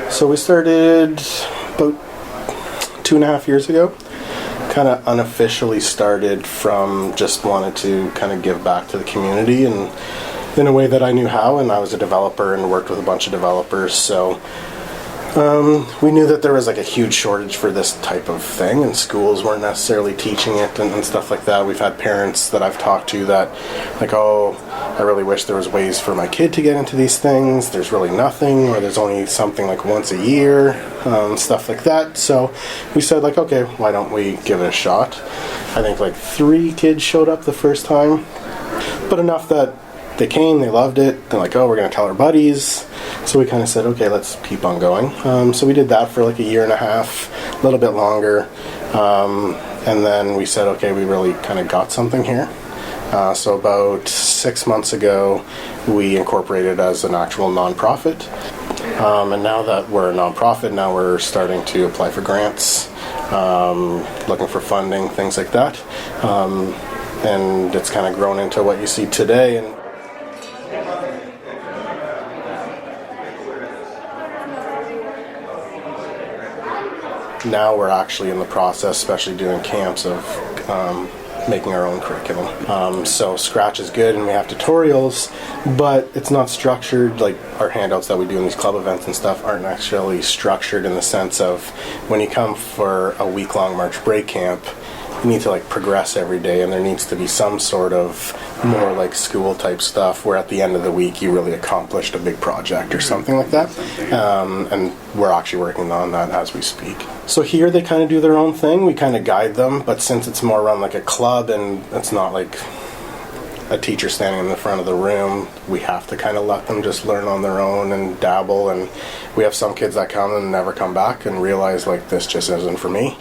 So we started about 2.5 years ago. Kind of unofficially started from just wanted to kind of give back to the community and in a way that I knew how, and I was a developer and worked with a bunch of developers, so we knew that there was like a huge shortage for this type of thing, and schools weren't necessarily teaching it and stuff like that. We've had parents that I've talked to that like, oh, I really wish there was ways for my kid to get into these things. There's really nothing, or there's only something like once a year, stuff like that. So we said like, okay, why don't we give it a shot? I think like 3 kids showed up the first time, but enough that they came, they loved it. They're like, oh, we're going to tell our buddies. So we kind of said, okay, let's keep on going. So we did that for like 1.5 years, a little bit longer. And then we said, okay, we really kind of got something here. So about 6 months ago, we incorporated as an actual nonprofit. And now that we're a nonprofit, now we're starting to apply for grants, looking for funding, things like that. And it's kind of grown into what you see today. And now we're actually in the process, especially doing camps, of making our own curriculum. So Scratch is good and we have tutorials, but it's not structured. Like our handouts that we do in these club events and stuff aren't actually structured in the sense of when you come for a week-long March break camp, you need to like progress every day, and there needs to be some sort of more like school type stuff where at the end of the week you really accomplished a big project or something like that. And we're actually working on that as we speak. So here they kind of do their own thing. We kind of guide them, but since it's more around like a club and it's not like a teacher standing in the front of the room, we have to kind of let them just learn on their own and dabble. And we have some kids that come and never come back and realize like this just isn't for me.